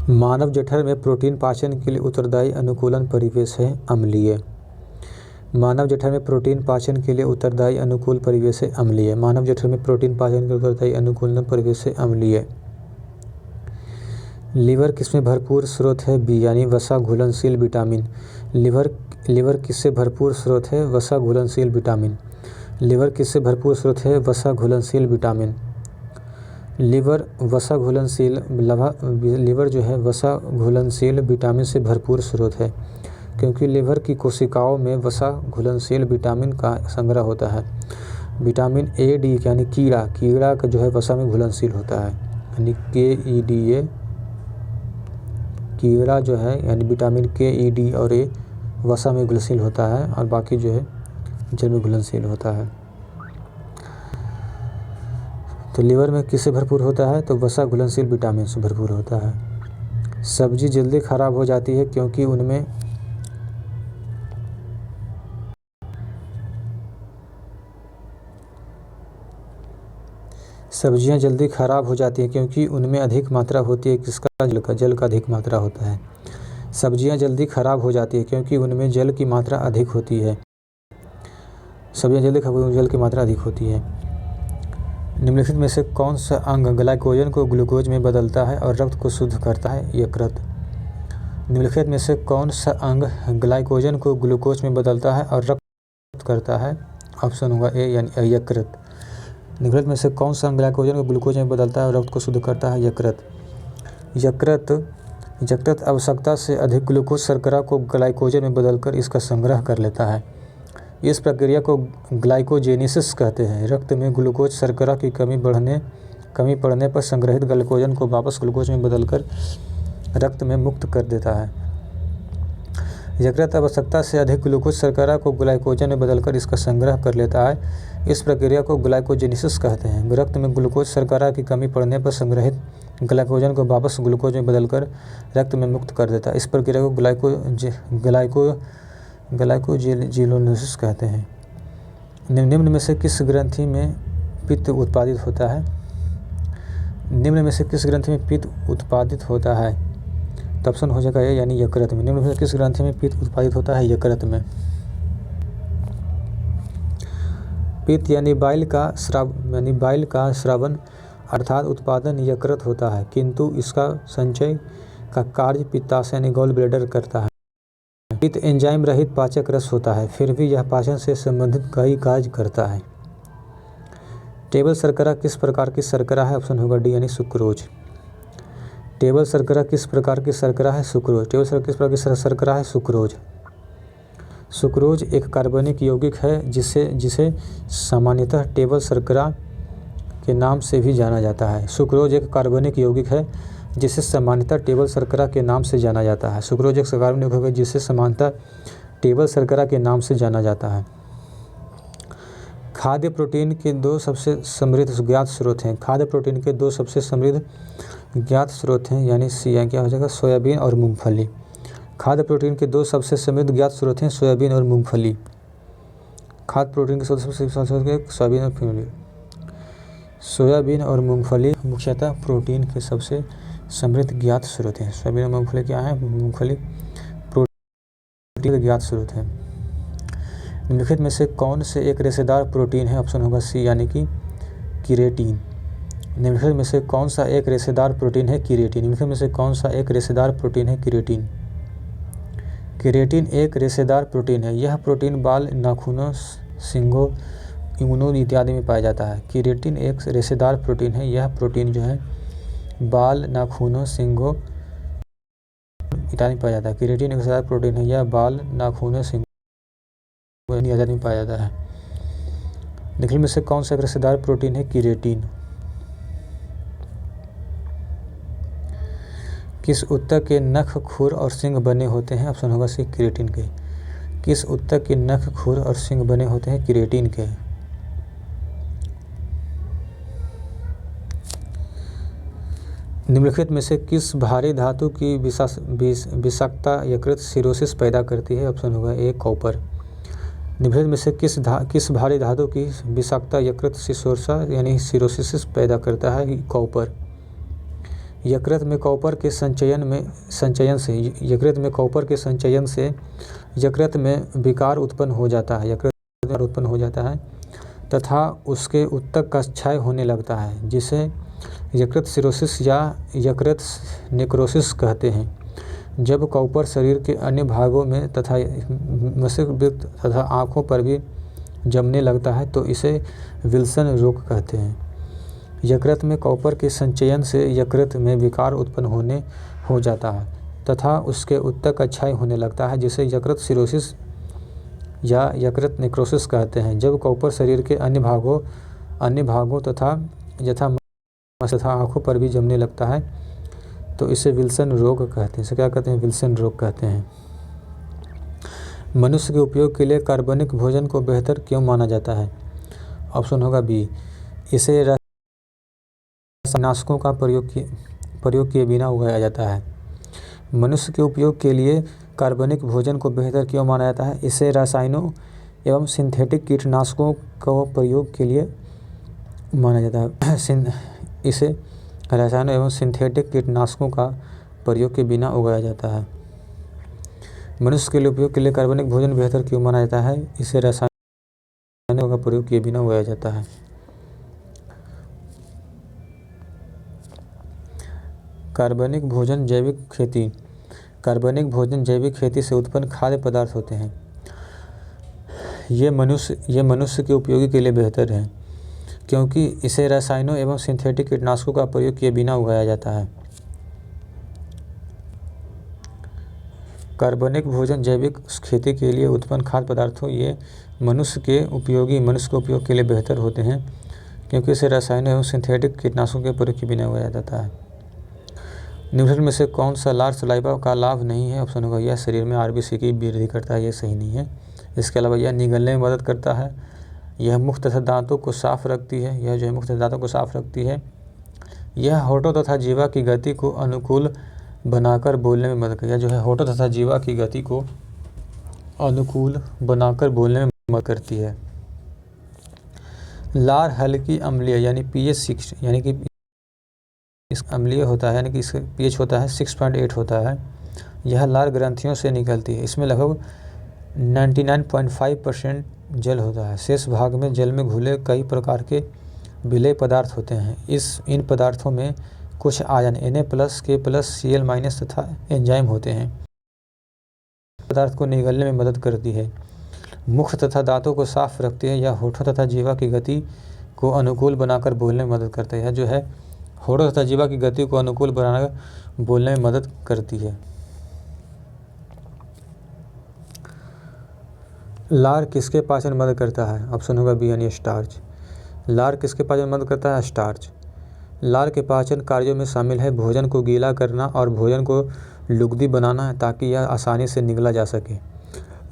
मानव जठर में प्रोटीन पाचन के लिए उत्तरदायी अनुकूलन परिवेश है अम्लीय। मानव जठर में प्रोटीन पाचन के लिए उत्तरदायी अनुकूल परिवेश है अम्लीय। मानव जठर में प्रोटीन पाचन के लिए उत्तरदायी अनुकूल परिवेश है अम्लीय। लीवर किसमें भरपूर स्रोत है? बी यानी वसा घुलनशील विटामिन। लीवर किससे भरपूर स्रोत है? वसा घुलनशील विटामिन। लीवर किससे भरपूर स्रोत है? वसा घुलनशील विटामिन। लीवर वसा घुलनशील लीवर जो है वसा घुलनशील विटामिन से भरपूर स्रोत है, क्योंकि लीवर की कोशिकाओं में वसा घुलनशील विटामिन का संग्रह होता है। विटामिन ए डी यानी कीड़ा का जो है वसा में घुलनशील होता है, यानी KEDA कीड़ा जो है यानी विटामिन KED और ए वसा में घुलनशील होता है और बाकी जो है जल में घुलनशील होता है। तो लीवर में किससे भरपूर होता है? तो वसा घुलनशील विटामिन से भरपूर होता है। सब्जी जल्दी खराब हो जाती है क्योंकि उनमें सब्जियां जल्दी खराब हो जाती है क्योंकि उनमें अधिक मात्रा होती है किसका? जल का अधिक मात्रा होता है। सब्जियां जल्दी खराब हो जाती है क्योंकि उनमें जल की मात्रा अधिक होती है। सब्जियां जल्दी खराब जल की मात्रा अधिक होती है। निम्नलिखित में से कौन सा अंग ग्लाइकोजन को ग्लूकोज में बदलता है और रक्त को शुद्ध करता है? यकृत। निम्नलिखित में से कौन सा अंग ग्लाइकोजन को ग्लूकोज में बदलता है और रक्त करता है? ऑप्शन होगा ए यानी यकृत। निम्नलिखित में से कौन सा अंग ग्लाइकोजन को ग्लूकोज में बदलता है और रक्त को शुद्ध करता है? यकृत आवश्यकता से अधिक ग्लूकोज शर्करा को ग्लाइकोजन में बदलकर इसका संग्रह कर लेता है। इस प्रक्रिया को ग्लाइकोजेनेसिस कहते हैं। रक्त में ग्लूकोज शर्करा की कमी पड़ने पर संग्रहित ग्लाइकोजन को वापस ग्लूकोज में बदलकर रक्त में मुक्त कर देता है। यकृत आवश्यकता से अधिक ग्लूकोज शर्करा को ग्लाइकोजन में बदलकर इसका संग्रह कर लेता है। इस प्रक्रिया को ग्लाइकोजेनेसिस कहते हैं। रक्त में ग्लूकोज शर्करा की कमी पड़ने पर संग्रहित ग्लाइकोजन को वापस ग्लूकोज में बदलकर रक्त में मुक्त कर देता है। इस प्रक्रिया को ग्लाइकोजेनेसिस कहते हैं। निम्न में से किस ग्रंथि में पित्त उत्पादित होता है? निम्न में से किस ग्रंथि में पित्त उत्पादित होता है? तो ऑप्शन हो जाएगा ये यानी यकृत में। निम्न में से किस ग्रंथि में पित्त उत्पादित होता है? यकृत में। पित्त यानी बाइल का स्रावन अर्थात उत्पादन यकृत होता है, किंतु इसका संचय का कार्य पित्ताशय यानी गॉल ब्लैडर करता है। पित्त एंजाइम रहित पाचक रस होता है, फिर भी यह पाचन से संबंधित कई कार्य करता है। टेबल शर्करा किस प्रकार की शर्करा है? ऑप्शन होगा डी यानी सुक्रोज। टेबल शर्करा किस प्रकार की शर्करा है? सुक्रोज। टेबल शर्करा किस प्रकार की शर्करा है? सुक्रोज। सुक्रोज एक कार्बनिक यौगिक है जिसे सामान्यतः टेबल शर्करा के नाम से भी जाना जाता है। सुक्रोज एक कार्बनिक यौगिक है जिसे सामान्यतः टेबल शर्करा के नाम से जाना जाता है। सुक्रोज एक कार्बनिक यौगिक है जिसे सामान्यतः टेबल शर्करा के नाम से जाना जाता है। खाद्य प्रोटीन के दो सबसे समृद्ध ज्ञात स्रोत हैं। खाद्य प्रोटीन के दो सबसे समृद्ध ज्ञात स्रोत हैं, यानी क्या हो जाएगा? सोयाबीन और मूंगफली। खाद्य प्रोटीन के दो सबसे समृद्ध ज्ञात स्रोत हैं सोयाबीन और मूंगफली। खाद्य प्रोटीन के सबसे सोयाबीन और मूंगफली मुख्यतः प्रोटीन के सबसे समृद्ध ज्ञात स्रोत हैं। सोयाबीन और मूंगफली क्या है? मूंगफली प्रोटीन के ज्ञात स्रोत हैं। निम्नलिखित में से कौन से एक रेशेदार प्रोटीन है? ऑप्शन होगा सी यानी कि केरेटिन। निम्नलिखित में से कौन सा एक रेशेदार प्रोटीन है? केरेटिन। निम्नलिखित में से कौन सा एक रेशेदार प्रोटीन है? केरेटिन। केरेटिन एक रेशेदार प्रोटीन है। यह प्रोटीन बाल, नाखूनों, सींगों, इंगुनों इत्यादि में पाया जाता है। केरेटिन एक रेशेदार प्रोटीन है। यह प्रोटीन जो है बाल, नाखूनों, सींगों इत्यादि में पाया जाता है। केरेटिन एक रेशेदार प्रोटीन है। यह बाल, नाखूनों, सींगों इत्यादि में पाया जाता है। निम्नलिखित में से कौन सा एक रेशेदार प्रोटीन है? केरेटिन। किस उत्तक के नख, खुर और सींग बने होते हैं? ऑप्शन होगा सी केरेटिन के। किस उत्तक के नख, खुर और सींग बने होते हैं? केरेटिन के। निम्नलिखित में से किस भारी धातु की विषाक्तता यकृत सिरोसिस पैदा करती है? ऑप्शन होगा ए कॉपर। निम्नलिखित में से किस भारी धातु की विषाक्तता यकृत सिरोसा यानी सिरोसिस पैदा करता है? कॉपर। यकृत में कॉपर के संचयन से यकृत में विकार उत्पन्न हो जाता है तथा उसके ऊतक का क्षय होने लगता है, जिसे यकृत सिरोसिस या यकृत नेक्रोसिस कहते हैं। जब कॉपर शरीर के अन्य भागों में तथा मस्तिष्क तथा आँखों पर भी जमने लगता है तो इसे विल्सन रोग कहते हैं। यकृत में कॉपर के संचयन से यकृत में विकार उत्पन्न हो जाता है तथा उसके ऊतक का क्षय होने लगता है, जिसे यकृत सिरोसिस या यकृत नेक्रोसिस कहते हैं। जब कॉपर शरीर के अन्य भागों तथा तथा आँखों पर भी जमने लगता है तो इसे विल्सन रोग कहते हैं। इसे क्या कहते हैं? विल्सन रोग कहते हैं। मनुष्य के उपयोग के लिए कार्बनिक भोजन को बेहतर क्यों माना जाता है? ऑप्शन होगा बी, इसे कीटनाशकों का प्रयोग किए बिना उगाया जाता है। मनुष्य के उपयोग के लिए कार्बनिक भोजन को बेहतर क्यों माना जाता है? इसे रसायनों एवं सिंथेटिक कीटनाशकों का प्रयोग के लिए माना जाता है। इसे रसायनों एवं सिंथेटिक कीटनाशकों का प्रयोग के बिना उगाया जाता है। मनुष्य के लिए उपयोग के लिए कार्बनिक भोजन बेहतर क्यों माना जाता है? इसे रसायनों का प्रयोग किए बिना उगाया जाता है। कार्बनिक भोजन जैविक खेती से उत्पन्न खाद्य पदार्थ होते हैं। ये मनुष्य के उपयोगी के लिए बेहतर है क्योंकि इसे रसायनों एवं सिंथेटिक कीटनाशकों का प्रयोग किए बिना उगाया जाता है। कार्बनिक भोजन जैविक खेती के लिए उत्पन्न खाद्य पदार्थों ये मनुष्य के उपयोग के लिए बेहतर होते हैं क्योंकि इसे रसायनों एवं सिंथेटिक कीटनाशकों के प्रयोग किए बिना उगाया जाता है। निम्नलिखित में से कौन सा लार सलाइवा का लाभ नहीं है? ऑप्शन होगा यह शरीर में आरबीसी की वृद्धि करता है, यह सही नहीं है। इसके अलावा यह निगलने में मदद करता है, यह मुख तथा दांतों को साफ रखती है, यह होठों तथा जीवा की गति को अनुकूल बनाकर बोलने में मदद करती है। जो है होठों तथा जीवा की गति को अनुकूल बनाकर बोलने में मदद करती है। लार हल्की अम्लीय यानी pH 6 यानी कि इस अम्लीय होता है, यानी कि इसका pH होता है 6.8 होता है। यह लार ग्रंथियों से निकलती है। इसमें लगभग 99.5% जल होता है। शेष भाग में जल में घुले कई प्रकार के विलेय पदार्थ होते हैं। इन पदार्थों में कुछ आयन Na+, K+, Cl- तथा एंजाइम होते हैं। पदार्थ को निगलने में मदद करती है, मुख तथा दांतों को साफ रखती है, या होठों तथा जीवा की गति को अनुकूल बनाकर बोलने में मदद करती है। जो है होठों तथा जीवा की गति को अनुकूल बनाकर बोलने में मदद करती है। लार किसके पाचन में मदद करता है? ऑप्शन होगा बी यानी स्टार्च। लार किसके पाचन में मदद करता है? स्टार्च। लार के पाचन कार्यों में शामिल है भोजन को गीला करना और भोजन को लुगदी बनाना ताकि यह आसानी से निगला जा सके।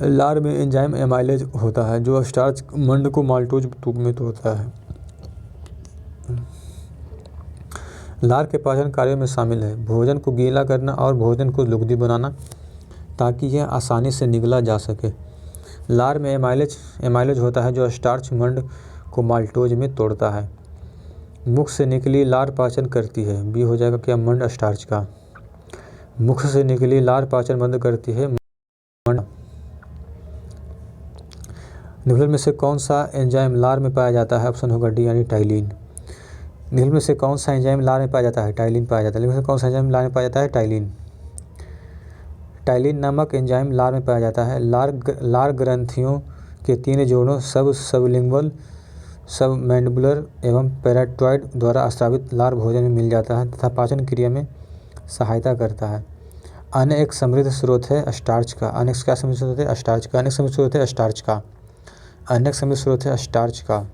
लार में एंजाइम एमाइलेज होता है जो स्टार्च मंड को माल्टोज रूप में तोड़ता है। लार के पाचन कार्यों में शामिल है भोजन को गीला करना और भोजन को लुगदी बनाना ताकि यह आसानी से निगला जा सके। लार में एमाइलेज होता है जो स्टार्च मंड को माल्टोज में तोड़ता है। मुख से निकली लार पाचन करती है। बी हो जाएगा क्या? मंड स्टार्च का। मुख से निकली लार पाचन बंद करती है मंड। निम्नलिखित में से कौन सा एंजाइम लार में पाया जाता है? ऑप्शन होगा डी यानी टाइलिन। निम्नलिखित में से कौन सा एंजाइम लार में पाया जाता है? टाइलिन पाया जाता है। निम्नलिखित में से कौन सा एंजाइम लार में पाया जाता है? टाइलिन। टाइलिन नामक एंजाइम लार में पाया जाता है। लार ग्रंथियों के 3 जोड़ों सबलिंगुअल, सबमैंडिबुलर एवं पैराटॉइड द्वारा स्रावित लार भोजन में मिल जाता है तथा पाचन क्रिया में सहायता करता है। अन्य एक समृद्ध स्रोत है स्टार्च का। अन्य समृद्ध स्रोत है स्टार्च का।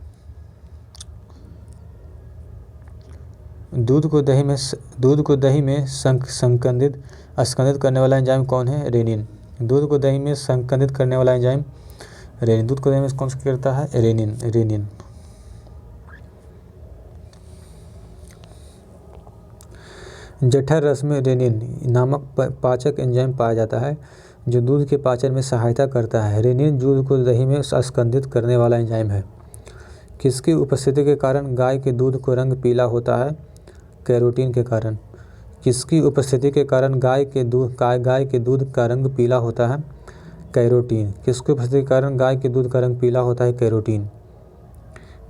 दूध को दही में स्कंदित करने वाला एंजाइम कौन है? रेनिन। दूध को दही में संकंदित करने वाला एंजाइम रेनिन। दूध को दही में कौन सा करता है? रेनिन। जठर रस में रेनिन नामक पाचक एंजाइम पाया जाता है जो दूध के पाचन में सहायता करता है। रेनिन दूध को दही में स्कंदित करने वाला एंजाइम है। किसकी उपस्थिति के कारण गाय के दूध को रंग पीला होता है? कैरोटीन के कारण। किसकी उपस्थिति के कारण गाय के दूध का रंग पीला होता है? कैरोटीन। किसकी उपस्थिति के कारण गाय के दूध का रंग पीला होता है? कैरोटीन।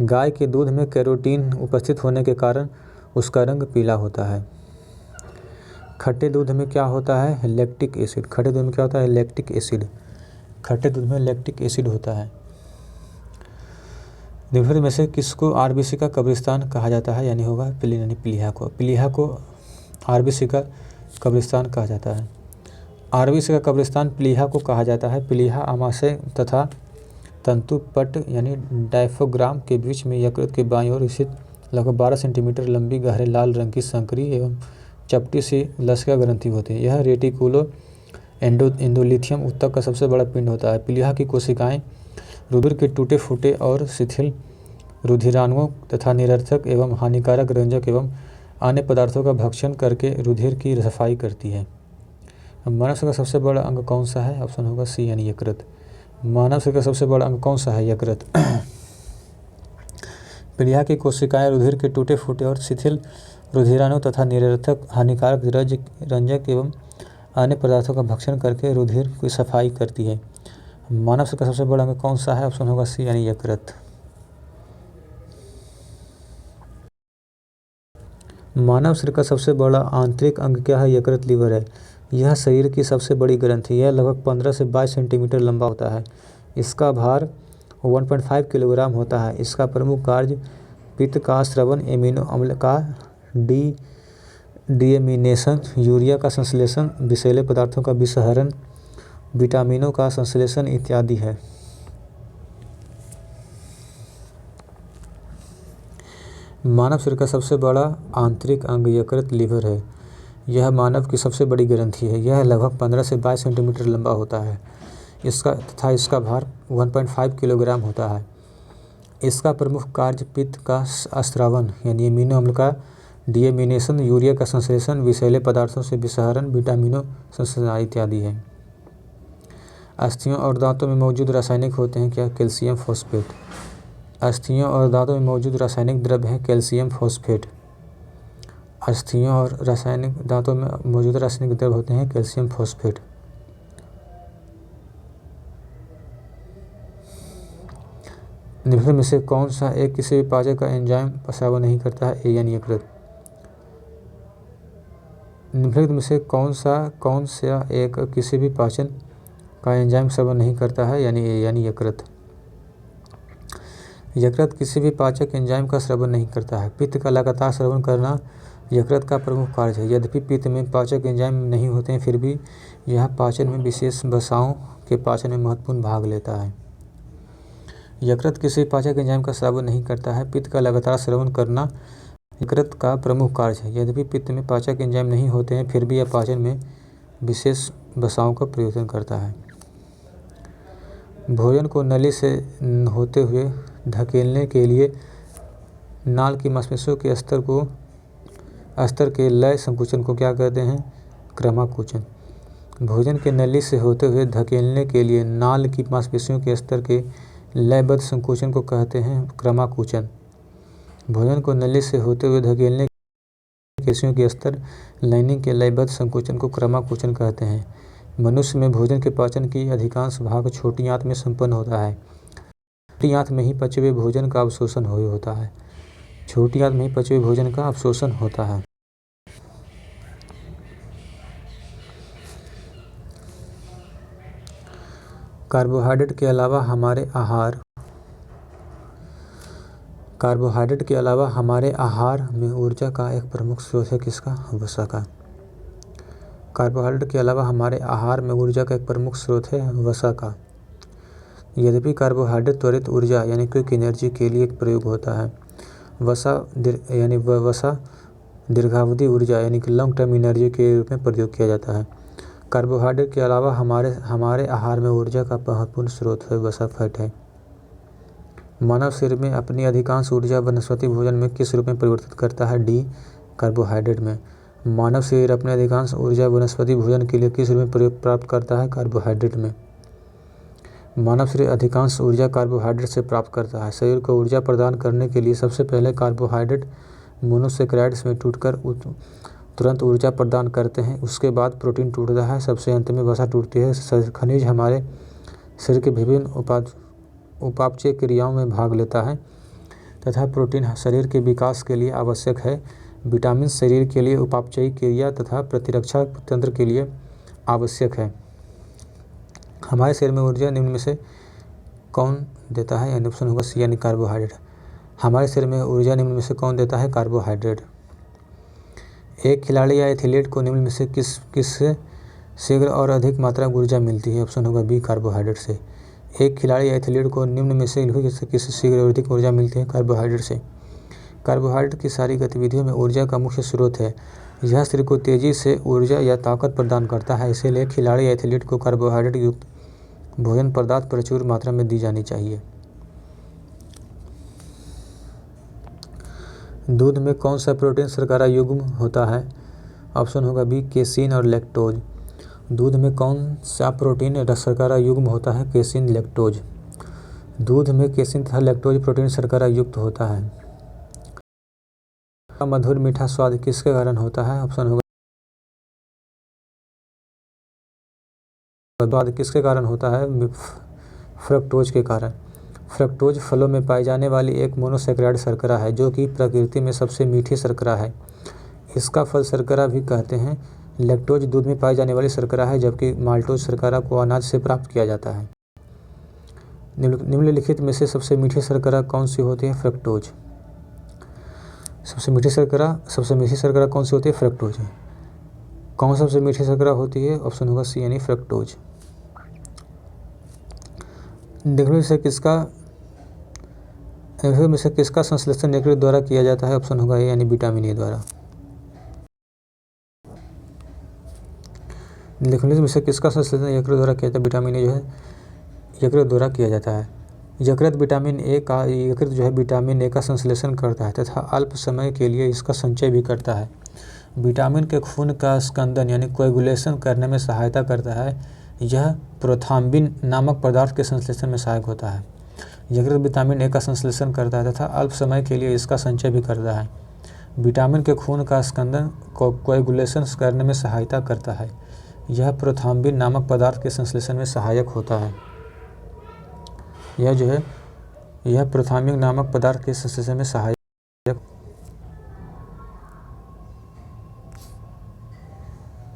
गाय के दूध में कैरोटीन उपस्थित होने के कारण उसका रंग पीला होता है। खट्टे दूध में क्या होता है? Lactic acid. खट्टे दूध में क्या होता है? Lactic acid. खट्टे दूध में लैक्टिक एसिड होता है। निम्नलिखित में से किसको आरबीसी का कब्रिस्तान कहा जाता है? यानी होगा प्लीहा को। प्लीहा को आरबीसी का कब्रिस्तान कहा जाता है। आरबीसी का कब्रिस्तान प्लीहा को कहा जाता है। प्लीहा आमाशय तथा तंतुपट यानी डायफ्राम के बीच में यकृत के बाईं ओर स्थित लगभग 12 सेंटीमीटर लंबी गहरे लाल रंग की संकरी एवं चपटी सी लसिका ग्रंथि होती है। यह रेटिकुलो एंडोलिथियम ऊतक का सबसे बड़ा पिंड होता है। प्लीहा की कोशिकाएं रुधिर के टूटे फूटे और शिथिल रुधिराणुओं तथा निरर्थक एवं हानिकारक रंजक एवं अन्य पदार्थों का भक्षण करके रुधिर की सफाई करती है। मानव शरीर का सबसे बड़ा अंग कौन सा है? ऑप्शन होगा सी यानी यकृत। मानव शरीर का सबसे बड़ा अंग कौन सा है? यकृत। प्लीहा की कोशिकाएं रुधिर के टूटे फूटे और शिथिल रुधिराणु तथा निरर्थक हानिकारक रंजक एवं अन्य पदार्थों का भक्षण करके रुधिर की सफाई करती है। मानव शरीर का सबसे बड़ा अंग कौन सा है? ऑप्शन होगा सी यानी यकृत। मानव शरीर का सबसे बड़ा आंतरिक अंग क्या है? यकृत लीवर है। यह शरीर की सबसे बड़ी ग्रंथि है। लगभग 15 से 22 सेंटीमीटर लंबा होता है। इसका भार 1.5 किलोग्राम होता है। इसका प्रमुख कार्य पित्त का स्रवण, एमिनो अम्ल का डीएमिनेशन, यूरिया का संश्लेषण, विषैले पदार्थों का विसहरण, विटामिनों का संश्लेषण इत्यादि है। मानव शरीर का सबसे बड़ा आंतरिक अंग यकृत लीवर है। यह मानव की सबसे बड़ी ग्रंथि है। यह लगभग 15 से 22 सेंटीमीटर लंबा होता है। इसका भार 1.5 किलोग्राम होता है। इसका प्रमुख कार्य पित्त का स्रावन यानी एमिनो अम्ल का डीएमिनेशन, यूरिया का संश्लेषण, विषैले पदार्थों से विसहरण, विटामिनों संश्लेषण इत्यादि है। अस्थियों और दांतों में मौजूद रासायनिक होते हैं क्या? Calcium phosphate. अस्थियों और दांतों में मौजूद रासायनिक द्रव्य है कैल्शियम फॉस्फेट। अस्थियों और दांतों में मौजूद रासायनिक द्रव्य होते हैं कैल्शियम फॉस्फेट। निम्नलिखित में से कौन सा एक किसी भी पाचक का एंजाइम स्रावन नहीं करता है? ए यानी यकृत। निम्नलिखित में से कौन सा एक किसी भी पाचन का एंजाइम स्रावन नहीं करता है? यानी ए यानी यकृत। यकृत किसी भी पाचक एंजाइम का स्रावन नहीं करता है। पित्त का लगातार स्रावन करना यकृत का प्रमुख कार्य है। यद्यपि पित्त में पाचक एंजाइम नहीं होते हैं, फिर भी यह पाचन में विशेष वसाओं के पाचन में महत्वपूर्ण भाग लेता है। यकृत किसी पाचक एंजाइम का स्रावन नहीं करता है। पित्त का लगातार स्रावन करना यकृत का प्रमुख कार्य है। यद्यपि पित्त में पाचक एंजाइम नहीं होते हैं, फिर भी यह पाचन में विशेष वसाओं का प्रयोजन करता है। भोजन को नली से होते हुए धकेलने के लिए नाल की मांसपेशियों के स्तर के लय संकुचन को क्या कहते हैं? क्रमाकुचन। भोजन के नली से होते हुए धकेलने के लिए नाल की मांसपेशियों के स्तर के लयबद्ध संकुचन को कहते हैं क्रमाकुचन। भोजन को नली से होते हुए धकेलने के पेशियों के स्तर लाइनिंग के लयबद्ध संकुचन को क्रमाकुचन कहते हैं। मनुष्य में भोजन के पाचन की अधिकांश भाग छोटी आंत में संपन्न होता है। छोटी आंत में ही पचे हुए भोजन का अवशोषण होता है। छोटी आंत में ही पचे हुए भोजन का अवशोषण होता है। कार्बोहाइड्रेट के अलावा हमारे आहार में ऊर्जा का एक प्रमुख स्रोत है किसका? वसा का। कार्बोहाइड्रेट के अलावा हमारे आहार में ऊर्जा का एक प्रमुख स्रोत है वसा का। यद्यपि कार्बोहाइड्रेट त्वरित ऊर्जा यानी क्विक एनर्जी के लिए एक प्रयोग होता है, वसा दीर्घावधि ऊर्जा यानी कि लॉन्ग टर्म एनर्जी के रूप में प्रयोग किया जाता है। कार्बोहाइड्रेट के अलावा हमारे आहार में ऊर्जा का महत्वपूर्ण स्रोत है वसा फैट है। मानव शरीर में अपनी अधिकांश ऊर्जा वनस्पति भोजन में किस रूप में परिवर्तित करता है? डी कार्बोहाइड्रेट में। मानव शरीर अपने अधिकांश ऊर्जा वनस्पति भोजन के लिए किस रूप में प्रयोग प्राप्त करता है? कार्बोहाइड्रेट में। मानव शरीर अधिकांश ऊर्जा कार्बोहाइड्रेट से प्राप्त करता है। शरीर को ऊर्जा प्रदान करने के लिए सबसे पहले कार्बोहाइड्रेट मोनोसेक्राइड्स में टूटकर तुरंत ऊर्जा प्रदान करते हैं। उसके बाद प्रोटीन टूटता है, सबसे अंत में वसा टूटती है। खनिज हमारे शरीर के विभिन्न उपापचय क्रियाओं में भाग लेता है तथा प्रोटीन शरीर के विकास के लिए आवश्यक है। विटामिन शरीर के लिए उपापचयी क्रिया तथा प्रतिरक्षा तंत्र के लिए आवश्यक है। हमारे शरीर में ऊर्जा निम्न में से कौन देता है? ऑप्शन होगा सी यानी कार्बोहाइड्रेट। हमारे शरीर में ऊर्जा निम्न में से कौन देता है? कार्बोहाइड्रेट। एक खिलाड़ी या एथलीट को निम्न में से किससे शीघ्र और अधिक मात्रा में ऊर्जा मिलती है? ऑप्शन होगा बी कार्बोहाइड्रेट से। एक खिलाड़ी या एथलीट को निम्न में से किससे शीघ्र और अधिक ऊर्जा मिलती है? कार्बोहाइड्रेट से। कार्बोहाइड्रेट की सारी गतिविधियों में ऊर्जा का मुख्य स्रोत है। यह शरीर को तेजी से ऊर्जा या ताकत प्रदान करता है, इसीलिए खिलाड़ी या एथलीट को कार्बोहाइड्रेट युक्त भोजन पदार्थ प्रचुर मात्रा में दी जानी चाहिए। दूध में कौन सा प्रोटीन शर्करा युग्म होता है? ऑप्शन होगा बी केसीन और लैक्टोज। दूध में कौन सा प्रोटीन शर्करा युग्म होता है? Casein, lactose. दूध में केसीन तथा लैक्टोज प्रोटीन शर्करा युक्त होता है। मधुर मीठा स्वाद किसके कारण होता है? ऑप्शन होगा स्वाद किसके कारण होता है? फ्रक्टोज के कारण। फ्रक्टोज फलों में पाई जाने वाली एक मोनोसैकेराइड शर्करा है जो कि प्रकृति में सबसे मीठी शर्करा है। इसका फल शर्करा भी कहते हैं। लैक्टोज दूध में पाई जाने वाली शर्करा है, जबकि माल्टोज शर्करा को अनाज से प्राप्त किया जाता है। निम्नलिखित में से सबसे मीठी शर्करा कौन सी होती है? फ्रक्टोज। सबसे मीठी शर्करा कौन सी होती है? फ्रक्टोज। कौन सबसे मीठी शर्करा होती है? ऑप्शन होगा सी यानी फ्रक्टोज। निम्नलिखित में से किसका संश्लेषण यकृत द्वारा किया जाता है? ऑप्शन होगा ए यानी विटामिन ए द्वारा। निम्नलिखित में से किसका संश्लेषण यकृत द्वारा किया जाता है? विटामिन ए जो है यकृत द्वारा किया जाता है। यकृत विटामिन ए का संश्लेषण करता है तथा अल्प समय के लिए इसका संचय भी करता है। विटामिन के खून का स्कंदन यानी कोएगुलेशन करने में सहायता करता है। यह प्रोथ्राम्बिन नामक पदार्थ के संश्लेषण में सहायक होता है। यकृत विटामिन ए का संश्लेषण करता है तथा अल्प समय के लिए इसका संचय भी करता है। विटामिन के खून का स्कंदन कोएगुलेशन करने में सहायता करता है। यह प्रोथ्राम्बिन नामक पदार्थ के संश्लेषण में सहायक होता है। यह प्रोथ्राम्बिन नामक पदार्थ के संश्लेषण में सहायक